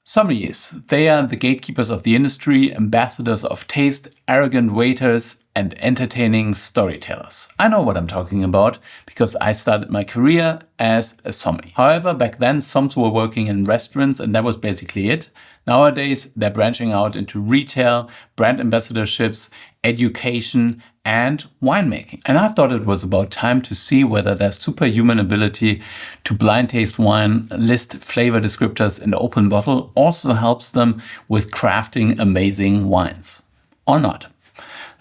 Sommeliers, they are the gatekeepers of the industry, ambassadors of taste, arrogant waiters, and entertaining storytellers. I know what I'm talking about because I started my career as a sommelier. However, back then somms were working in restaurants and that was basically it. Nowadays, they're branching out into retail, brand ambassadorships, education, and winemaking. And I thought it was about time to see whether their superhuman ability to blind taste wine, list flavor descriptors in open bottle also helps them with crafting amazing wines. Or not.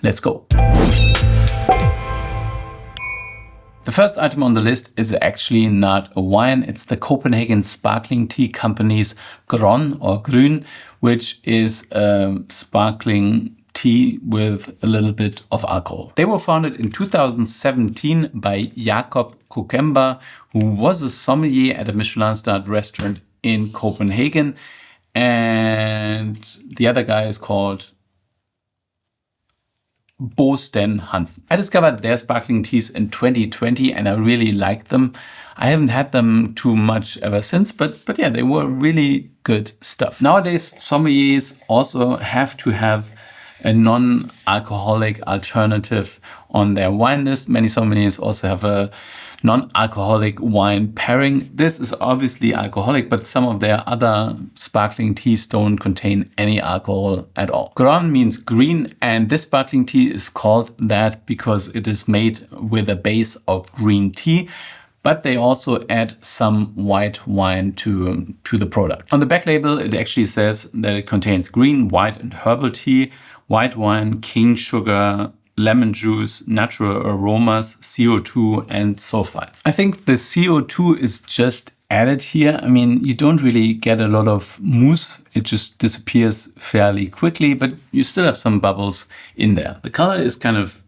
Let's go. The first item on the list is actually not a wine. It's the Copenhagen sparkling tea company's Gron or Grün, which is a sparkling tea with a little bit of alcohol. They were founded in 2017 by Jakob Kokemba, who was a sommelier at a Michelin-starred restaurant in Copenhagen. And the other guy is called Bo Sten Hansen. I discovered their sparkling teas in 2020 and I really liked them. I haven't had them too much ever since, but yeah, they were really good stuff. Nowadays, sommeliers also have to have a non-alcoholic alternative on their wine list. Many sommeliers also have a non-alcoholic wine pairing. This is obviously alcoholic, but some of their other sparkling teas don't contain any alcohol at all. Gron means green, and this sparkling tea is called that because it is made with a base of green tea, but they also add some white wine to the product. On the back label, it actually says that it contains green, white, and herbal tea, white wine, cane sugar, lemon juice, natural aromas, CO2 and sulfites. I think the CO2 is just added here. I mean, you don't really get a lot of mousse. It just disappears fairly quickly, but you still have some bubbles in there. The color is kind of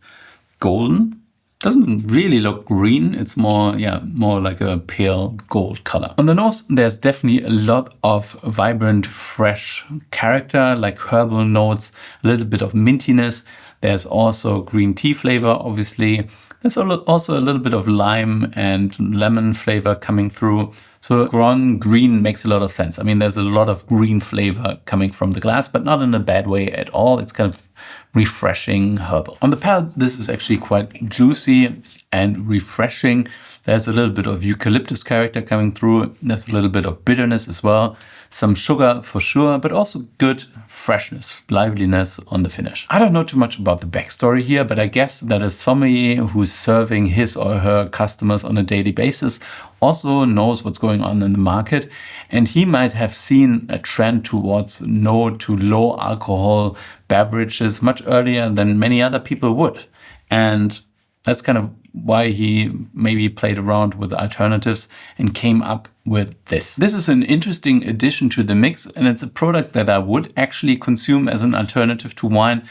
golden. Doesn't really look green. It's more like a pale gold color. On the nose, there's definitely a lot of vibrant, fresh character, like herbal notes, a little bit of mintiness. There's also green tea flavor, obviously. There's also a little bit of lime and lemon flavor coming through. So green makes a lot of sense. I mean, there's a lot of green flavor coming from the glass, but not in a bad way at all. It's kind of refreshing herbal. On the palate, this is actually quite juicy and refreshing. There's a little bit of eucalyptus character coming through. There's a little bit of bitterness as well. Some sugar for sure, but also good freshness, liveliness on the finish. I don't know too much about the backstory here, but I guess that a sommelier who's serving his or her customers on a daily basis also knows what's going on in the market. And he might have seen a trend towards no to low alcohol beverages much earlier than many other people would. And that's kind of why he maybe played around with alternatives and came up with this. This is an interesting addition to the mix, and it's a product that I would actually consume as an alternative to wine.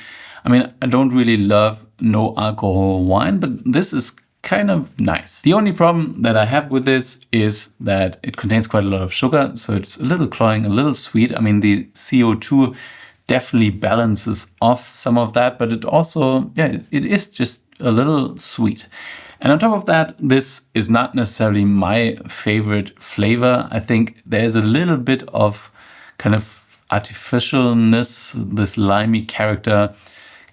I mean, I don't really love no alcohol wine, but this is kind of nice. The only problem that I have with this is that it contains quite a lot of sugar, so it's a little cloying, a little sweet. I mean, the CO2 definitely balances off some of that, but it also, it is just a little sweet. And on top of that, this is not necessarily my favorite flavor. I think there's a little bit of kind of artificialness. This limey character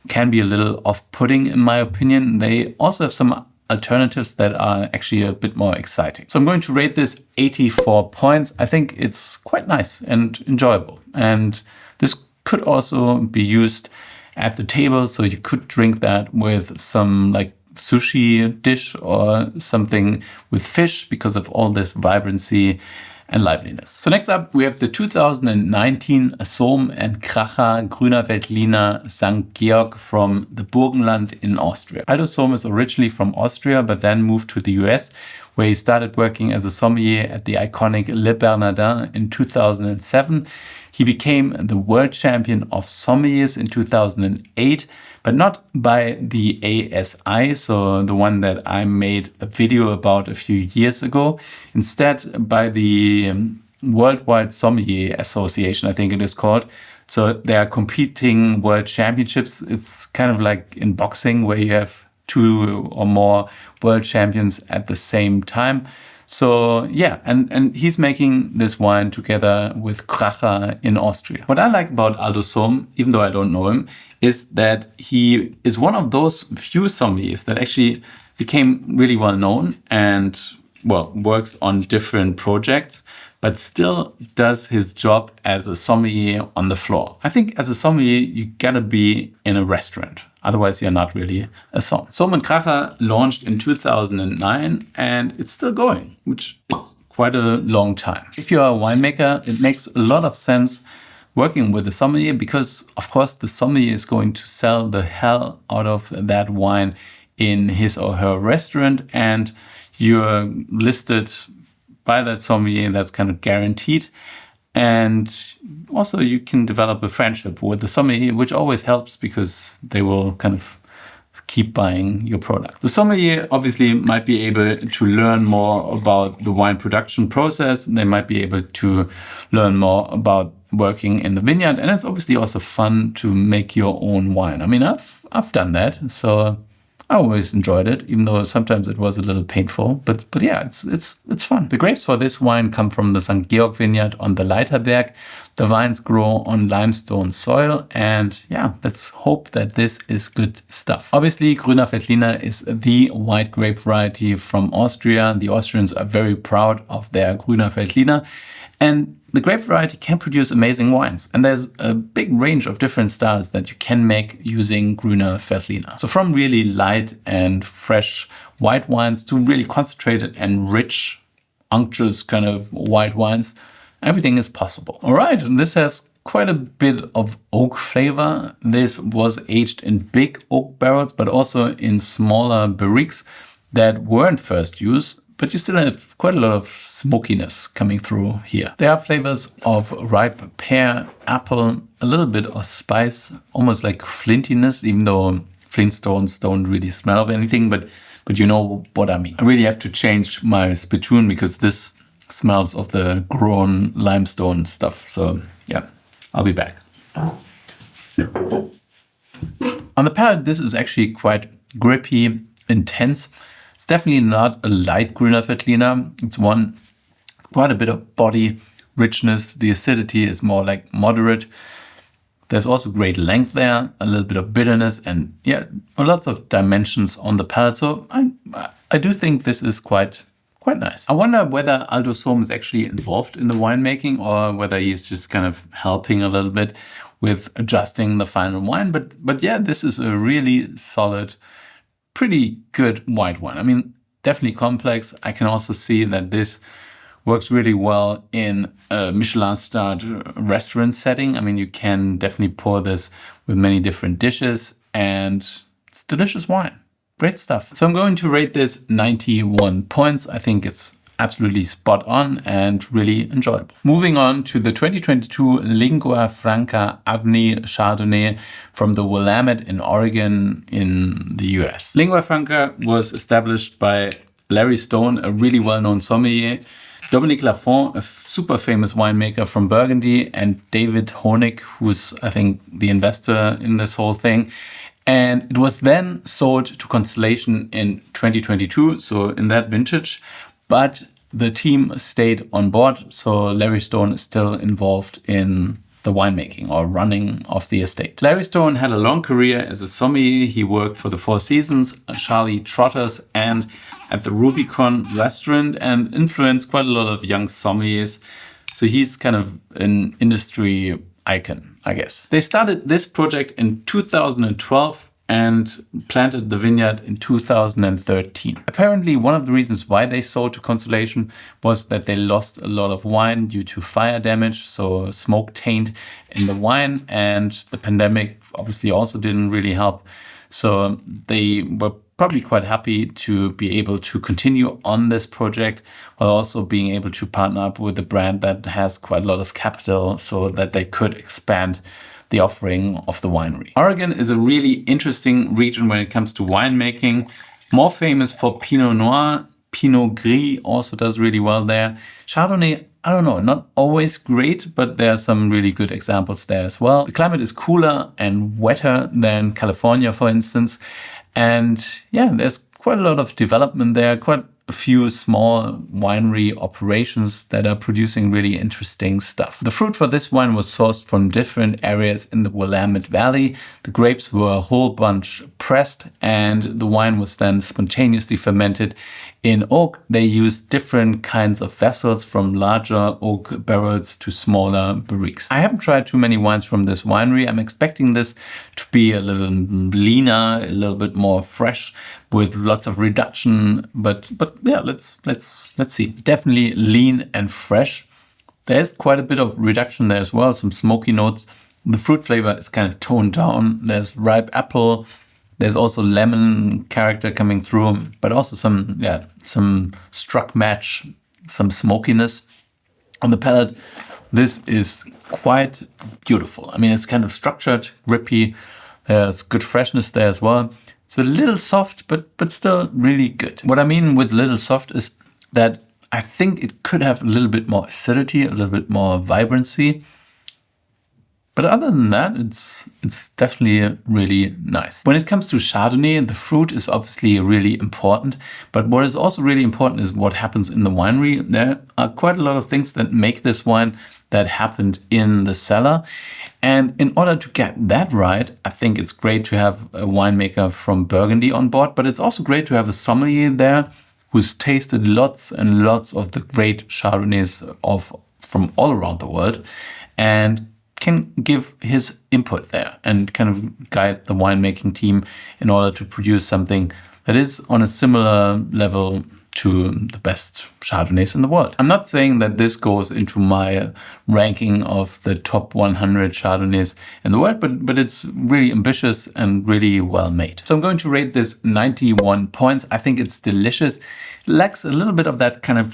can be a little off-putting in my opinion. They also have some alternatives that are actually a bit more exciting. So I'm going to rate this 84 points. I think it's quite nice and enjoyable. And this could also be used at the table, so you could drink that with some like sushi dish or something with fish because of all this vibrancy and liveliness. So next up, we have the 2019 Sohm and Kracher Gruner Veltliner St. Georg from the Burgenland in Austria. Aldo Sohm is originally from Austria, but then moved to the US, where he started working as a sommelier at the iconic Le Bernardin in 2007. He became the world champion of sommeliers in 2008, but not by the ASI, so the one that I made a video about a few years ago. Instead, by the Worldwide Sommelier Association, I think it is called. So they are competing world championships. It's kind of like in boxing where you have two or more world champions at the same time. So yeah, and he's making this wine together with Kracher in Austria. What I like about Aldo Sohm, even though I don't know him, is that he is one of those few sommeliers that actually became really well known and, well, works on different projects, but still does his job as a sommelier on the floor. I think as a sommelier, you gotta be in a restaurant. Otherwise, you're not really a somm. Sohm and Kracher launched in 2009 and it's still going, which is quite a long time. If you're a winemaker, it makes a lot of sense working with a sommelier because, of course, the sommelier is going to sell the hell out of that wine in his or her restaurant, and you're listed by that sommelier. That's kind of guaranteed. And also you can develop a friendship with the sommelier, which always helps because they will kind of keep buying your product. The sommelier obviously might be able to learn more about the wine production process. They might be able to learn more about working in the vineyard. And it's obviously also fun to make your own wine. I mean, I've done that. So I always enjoyed it, even though sometimes it was a little painful. But yeah, it's fun. The grapes for this wine come from the St. Georg vineyard on the Leiterberg. The vines grow on limestone soil. And yeah, let's hope that this is good stuff. Obviously, Gruner Veltliner is the white grape variety from Austria. The Austrians are very proud of their Gruner Veltliner. And the grape variety can produce amazing wines. And there's a big range of different styles that you can make using Gruner Veltliner. So from really light and fresh white wines to really concentrated and rich, unctuous kind of white wines, everything is possible. All right, and this has quite a bit of oak flavor. This was aged in big oak barrels, but also in smaller barriques that weren't first use. But you still have quite a lot of smokiness coming through here. There are flavors of ripe pear, apple, a little bit of spice, almost like flintiness, even though flintstones don't really smell of anything, but you know what I mean. I really have to change my spittoon because this smells of the Gron limestone stuff. So yeah, I'll be back. On the palate, this is actually quite grippy, intense. It's definitely not a light Gruner Veltliner. It's one quite a bit of body richness. The acidity is more like moderate. There's also great length there, a little bit of bitterness, and yeah, lots of dimensions on the palate. So I do think this is quite nice. I wonder whether Aldo Sohm is actually involved in the winemaking or whether he's just kind of helping a little bit with adjusting the final wine. But yeah, this is a really solid, pretty good white wine. I mean, definitely complex. I can also see that this works really well in a Michelin-starred restaurant setting. I mean, you can definitely pour this with many different dishes and it's delicious wine. Great stuff. So I'm going to rate this 91 points. I think it's absolutely spot on and really enjoyable. Moving on to the 2022 Lingua Franca Avni Chardonnay from the Willamette in Oregon in the US. Lingua Franca was established by Larry Stone, a really well-known sommelier, Dominique Lafont, a super famous winemaker from Burgundy, and David Honig, who's, I think, the investor in this whole thing. And it was then sold to Constellation in 2022, so in that vintage. But the team stayed on board, so Larry Stone is still involved in the winemaking or running of the estate. Larry Stone had a long career as a sommelier. He worked for the Four Seasons, Charlie Trotter's, and at the Rubicon restaurant, and influenced quite a lot of young sommeliers. So he's kind of an industry icon, I guess. They started this project in 2012 and planted the vineyard in 2013. Apparently, one of the reasons why they sold to Constellation was that they lost a lot of wine due to fire damage, so smoke taint in the wine, and the pandemic obviously also didn't really help. So they were probably quite happy to be able to continue on this project while also being able to partner up with a brand that has quite a lot of capital so that they could expand the offering of the winery. Oregon is a really interesting region when it comes to winemaking. More famous for Pinot Noir. Pinot Gris also does really well there. Chardonnay, I don't know, not always great, but there are some really good examples there as well. The climate is cooler and wetter than California, for instance. And yeah, there's quite a lot of development there, quite a few small winery operations that are producing really interesting stuff. The fruit for this wine was sourced from different areas in the Willamette Valley. The grapes were a whole bunch pressed, and the wine was then spontaneously fermented in oak. They used different kinds of vessels, from larger oak barrels to smaller barriques. I haven't tried too many wines from this winery. I'm expecting this to be a little leaner, a little bit more fresh, with lots of reduction. But yeah, let's see. Definitely lean and fresh. There's quite a bit of reduction there as well, some smoky notes. The fruit flavor is kind of toned down. There's ripe apple. There's also lemon character coming through, but also some struck match, some smokiness on the palate. This is quite beautiful. I mean, it's kind of structured, grippy. There's good freshness there as well. It's a little soft, but still really good. What I mean with little soft is that I think it could have a little bit more acidity, a little bit more vibrancy. But other than that, it's definitely really nice. When it comes to Chardonnay, the fruit is obviously really important. But what is also really important is what happens in the winery. There are quite a lot of things that make this wine that happened in the cellar. And in order to get that right, I think it's great to have a winemaker from Burgundy on board. But it's also great to have a sommelier there who's tasted lots and lots of the great Chardonnays from all around the world, and can give his input there and kind of guide the winemaking team in order to produce something that is on a similar level to the best Chardonnays in the world. I'm not saying that this goes into my ranking of the top 100 Chardonnays in the world, but it's really ambitious and really well made. So I'm going to rate this 91 points. I think it's delicious. It lacks a little bit of that kind of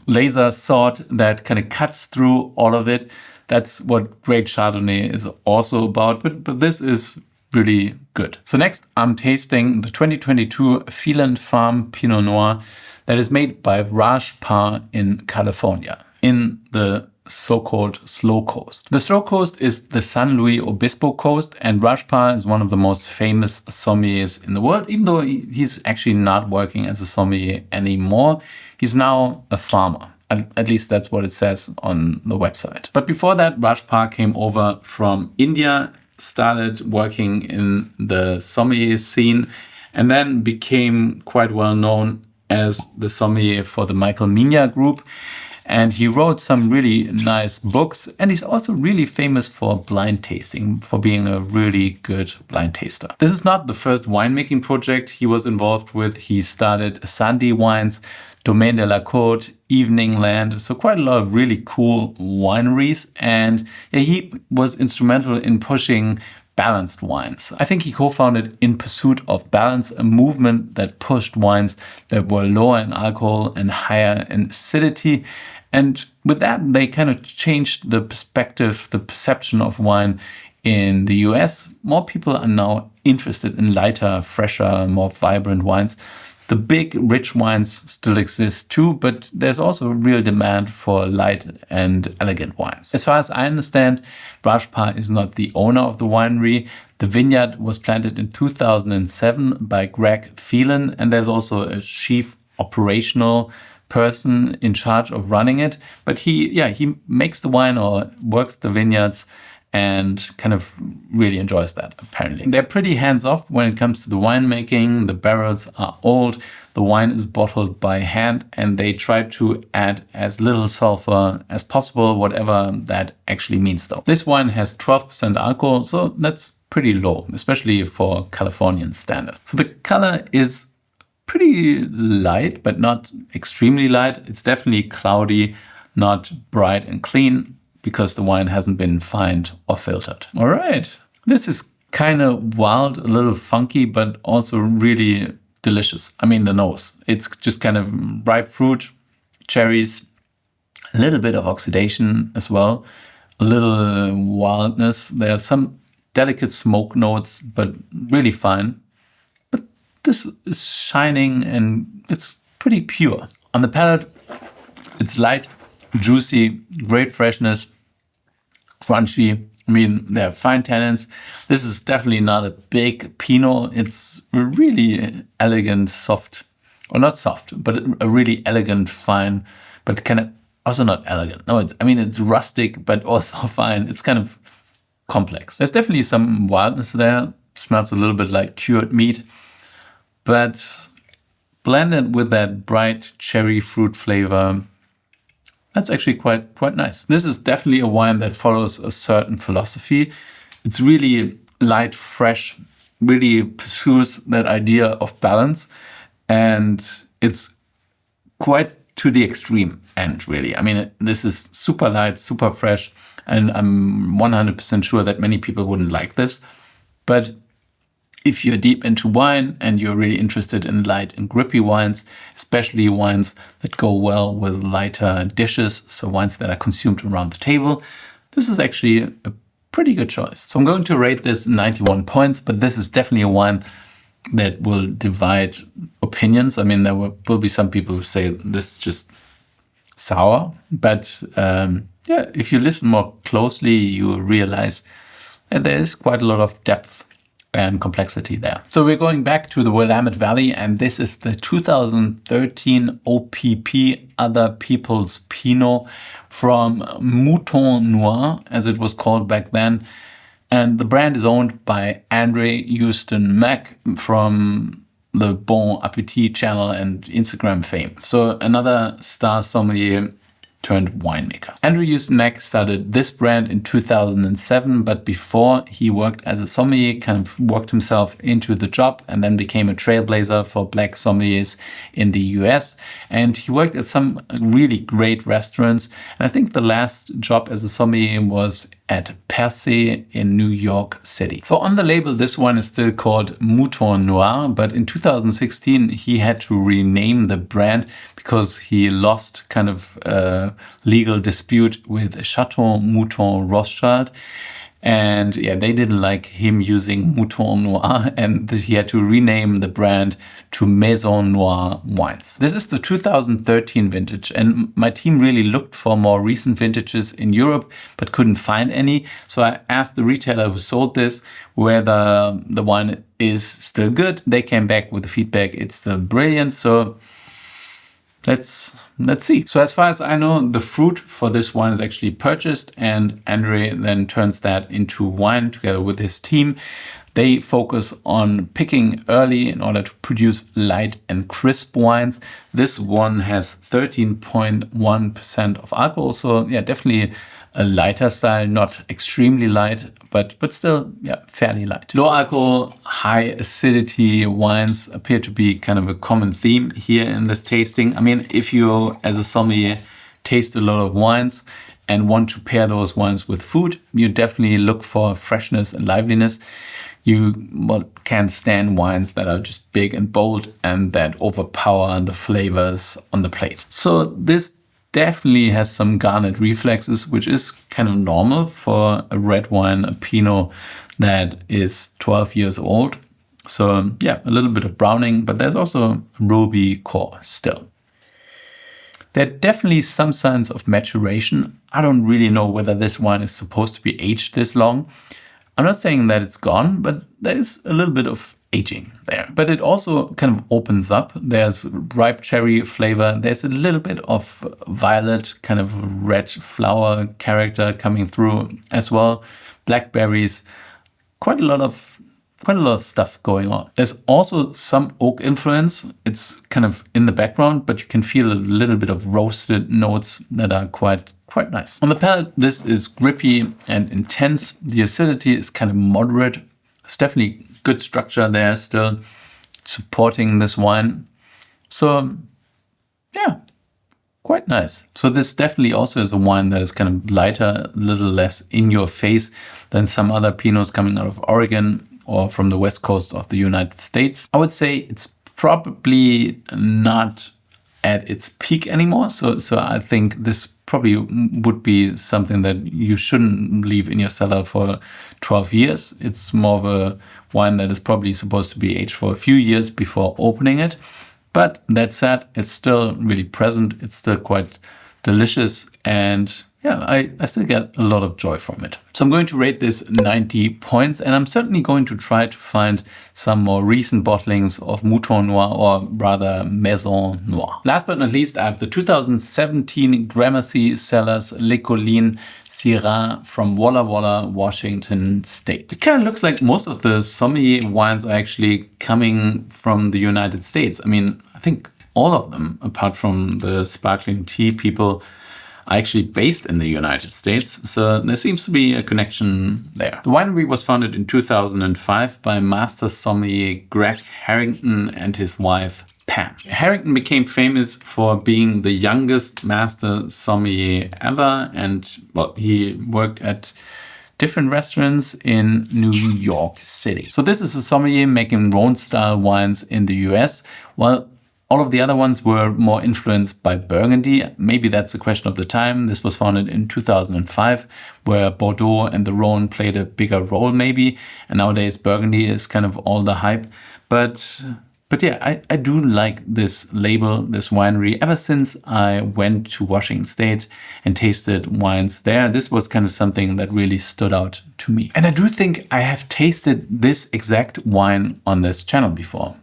laser sword that kind of cuts through all of it. That's what great Chardonnay is also about, but this is really good. So next I'm tasting the 2022 Phelan Farm Pinot Noir that is made by Raj Par in California, in the so-called Slow Coast. The Slow Coast is the San Luis Obispo coast, and Raj Par is one of the most famous sommeliers in the world, even though he's actually not working as a sommelier anymore. He's now a farmer. At least that's what it says on the website. But before that, Raj Par came over from India, started working in the sommelier scene, and then became quite well known as the sommelier for the Michael Minya group. And he wrote some really nice books, and he's also really famous for blind tasting, for being a really good blind taster. This is not the first winemaking project he was involved with. He started Sandy Wines, Domaine de la Côte, Evening Land, so quite a lot of really cool wineries. And yeah, he was instrumental in pushing balanced wines. I think he co-founded In Pursuit of Balance, a movement that pushed wines that were lower in alcohol and higher in acidity. And with that, they kind of changed the perspective, the perception of wine in the US. More people are now interested in lighter, fresher, more vibrant wines. The big, rich wines still exist too, but there's also a real demand for light and elegant wines. As far as I understand, Raj Par is not the owner of the winery. The vineyard was planted in 2007 by Greg Phelan, and there's also a chief operational person in charge of running it. But he makes the wine or works the vineyards and kind of really enjoys that, apparently. They're pretty hands-off when it comes to the winemaking. The barrels are old, the wine is bottled by hand, and they try to add as little sulfur as possible, whatever that actually means though. This wine has 12% alcohol, so that's pretty low, especially for Californian standards. So the color is pretty light, but not extremely light. It's definitely cloudy, not bright and clean, because the wine hasn't been fined or filtered. All right. This is kind of wild, a little funky, but also really delicious. I mean, the nose. It's just kind of ripe fruit, cherries, a little bit of oxidation as well, a little wildness. There are some delicate smoke notes, but really fine. But this is shining and it's pretty pure. On the palate, it's light, juicy, great freshness, crunchy, I mean, they're fine tannins. This is definitely not a big Pinot. It's a really elegant, soft, or not soft, but a really elegant, fine, but kind of also not elegant. No, it's rustic, but also fine. It's kind of complex. There's definitely some wildness there. Smells a little bit like cured meat, but blended with that bright cherry fruit flavor, that's actually quite nice. This is definitely a wine that follows a certain philosophy. It's really light, fresh, really pursues that idea of balance, and it's quite to the extreme end, really. I mean, this is super light, super fresh, and I'm 100% sure that many people wouldn't like this. But if you're deep into wine and you're really interested in light and grippy wines, especially wines that go well with lighter dishes, so wines that are consumed around the table, this is actually a pretty good choice. So I'm going to rate this 91 points, but this is definitely a wine that will divide opinions. I mean, there will be some people who say this is just sour, but yeah, if you listen more closely, you realize that there is quite a lot of depth and complexity there. So we're going back to the Willamette Valley, and this is the 2013 O.P.P. Other People's Pinot from Mouton Noir, as it was called back then. And the brand is owned by Andre Houston Mack from the Bon Appetit channel and Instagram fame. So another star sommelier turned winemaker. Andre Houston Mack started this brand in 2007, but before he worked as a sommelier, kind of worked himself into the job and then became a trailblazer for black sommeliers in the US. And he worked at some really great restaurants. And I think the last job as a sommelier was at Per Se in New York City. So on the label, this one is still called Mouton Noir, but in 2016, he had to rename the brand because he lost kind of a legal dispute with Chateau Mouton Rothschild. And yeah, they didn't like him using Mouton Noir, and he had to rename the brand to Maison Noir Wines. This is the 2013 vintage, and my team really looked for more recent vintages in Europe, but couldn't find any. So I asked the retailer who sold this whether the wine is still good. They came back with the feedback, it's still brilliant. So let's see. So as far as I know, the fruit for this wine is actually purchased, and Andre then turns that into wine together with his team. They focus on picking early in order to produce light and crisp wines. This one has 13.1% of alcohol. So yeah, definitely a lighter style, not extremely light, but still, yeah, fairly light. Low alcohol, high acidity wines appear to be kind of a common theme here in this tasting. I mean, if you, as a sommelier, taste a lot of wines and want to pair those wines with food, you definitely look for freshness and liveliness. You can't stand wines that are just big and bold and that overpower the flavors on the plate. So this definitely has some garnet reflexes, which is kind of normal for a red wine, a Pinot that is 12 years old. So yeah, a little bit of browning, but there's also a ruby core still. There are definitely some signs of maturation. I don't really know whether this wine is supposed to be aged this long. I'm not saying that it's gone, but there's a little bit of aging there. But it also kind of opens up. There's ripe cherry flavor. There's a little bit of violet, kind of red flower character coming through as well. Blackberries, quite a lot of stuff going on. There's also some oak influence. It's kind of in the background, but you can feel a little bit of roasted notes that are quite nice. On the palate, this is grippy and intense. The acidity is kind of moderate. It's definitely good structure there still supporting this wine. So yeah, quite nice. So this definitely also is a wine that is kind of lighter, a little less in your face than some other Pinots coming out of Oregon or from the west coast of the United States. I would say it's probably not at its peak anymore. So I think this probably would be something that you shouldn't leave in your cellar for 12 years. It's more of a wine that is probably supposed to be aged for a few years before opening it. But that said, it's still really present. It's still quite delicious. And yeah, I still get a lot of joy from it. So I'm going to rate this 90 points, and I'm certainly going to try to find some more recent bottlings of Mouton Noir, or rather Maison Noir. Last but not least, I have the 2017 Gramercy Cellars Licoline Syrah from Walla, Washington State. It kind of looks like most of the sommelier wines are actually coming from the United States. I mean, I think all of them, apart from the sparkling tea people, are actually based in the United States, so there seems to be a connection there. The winery was founded in 2005 by master sommelier Greg Harrington and his wife Pam. Harrington became famous for being the youngest master sommelier ever, and well, he worked at different restaurants in New York City. So this is a sommelier making Rhone-style wines in the US, while all of the other ones were more influenced by Burgundy. Maybe that's a question of the time. This was founded in 2005, where Bordeaux and the Rhone played a bigger role maybe. And nowadays Burgundy is kind of all the hype. But yeah, I do like this label, this winery. Ever since I went to Washington State and tasted wines there, this was kind of something that really stood out to me. And I do think I have tasted this exact wine on this channel before.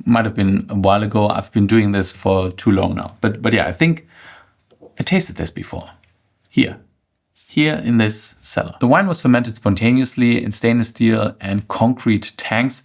Might have been a while ago. I've been doing this for too long now. But yeah, I think I tasted this before. Here in this cellar. The wine was fermented spontaneously in stainless steel and concrete tanks.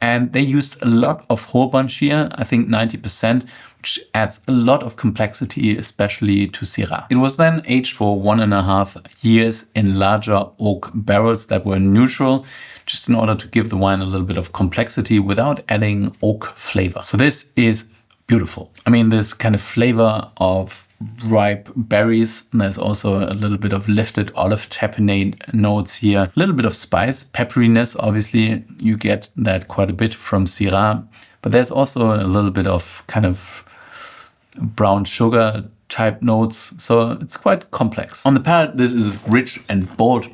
And they used a lot of whole bunch here, I think 90%, which adds a lot of complexity, especially to Syrah. It was then aged for 1.5 years in larger oak barrels that were neutral, just in order to give the wine a little bit of complexity without adding oak flavor. So this is beautiful. I mean, this kind of flavor of ripe berries. And there's also a little bit of lifted olive tapenade notes here. A little bit of spice, pepperiness. Obviously, you get that quite a bit from Syrah. But there's also a little bit of kind of brown sugar type notes. So it's quite complex. On the palate, this is rich and bold.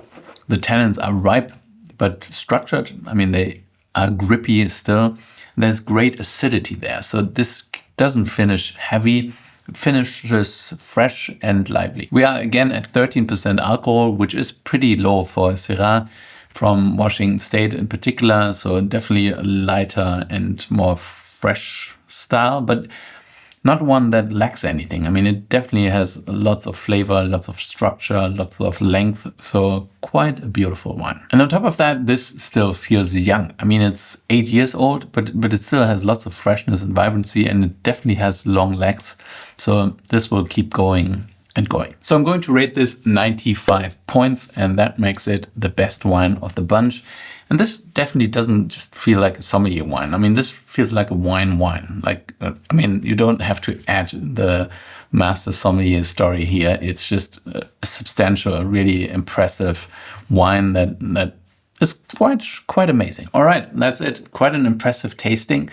The tannins are ripe, but structured. I mean, they are grippy still. There's great acidity there. So this doesn't finish heavy. It finishes fresh and lively. We are again at 13% alcohol, which is pretty low for Syrah from Washington State in particular. So definitely a lighter and more fresh style, but not one that lacks anything. I mean, it definitely has lots of flavor, lots of structure, lots of length. So quite a beautiful wine. And on top of that, this still feels young. I mean, it's 8 years old, but it still has lots of freshness and vibrancy, and it definitely has long legs. So this will keep going and going. So I'm going to rate this 95 points, and that makes it the best wine of the bunch. And this definitely doesn't just feel like a sommelier wine. I mean, this feels like a wine. Like, I mean, you don't have to add the master sommelier story here. It's just a substantial, really impressive wine that is quite amazing. All right, that's it. Quite an impressive tasting.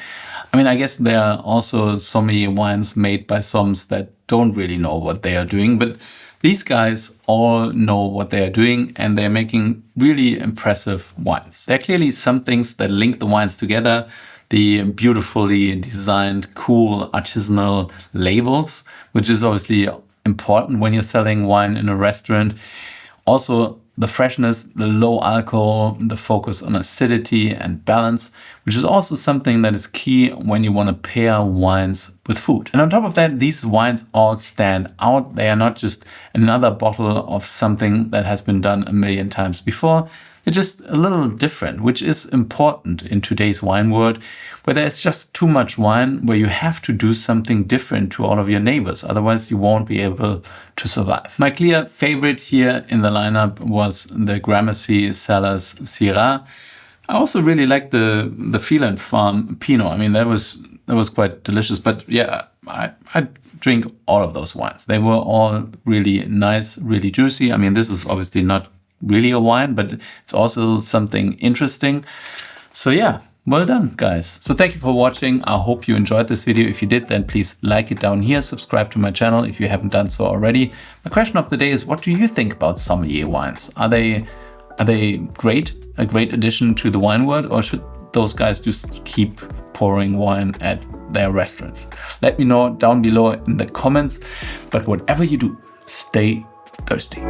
I mean, I guess there are also sommelier wines made by somms that don't really know what they are doing, but these guys all know what they are doing, and they're making really impressive wines. There are clearly some things that link the wines together. The beautifully designed, cool, artisanal labels, which is obviously important when you're selling wine in a restaurant. Also, the freshness, the low alcohol, the focus on acidity and balance, which is also something that is key when you want to pair wines with food. And on top of that, these wines all stand out. They are not just another bottle of something that has been done a million times before. They're just a little different, which is important in today's wine world, where there's just too much wine, where you have to do something different to all of your neighbors. Otherwise, you won't be able to survive. My clear favorite here in the lineup was the Gramercy Cellars Syrah. I also really like the Phelan farm Pinot. I mean, that was quite delicious. But yeah, I drink all of those wines. They were all really nice, really juicy. I mean, this is obviously not really a wine, but it's also something interesting. So yeah, well done, guys. So thank you for watching. I hope you enjoyed this video. If you did, then please like it down here. Subscribe to my channel if you haven't done so already. The question of the day is, what do you think about sommelier wines? Are they great? A great addition to the wine world, or should those guys just keep pouring wine at their restaurants? Let me know down below in the comments. But whatever you do, stay thirsty.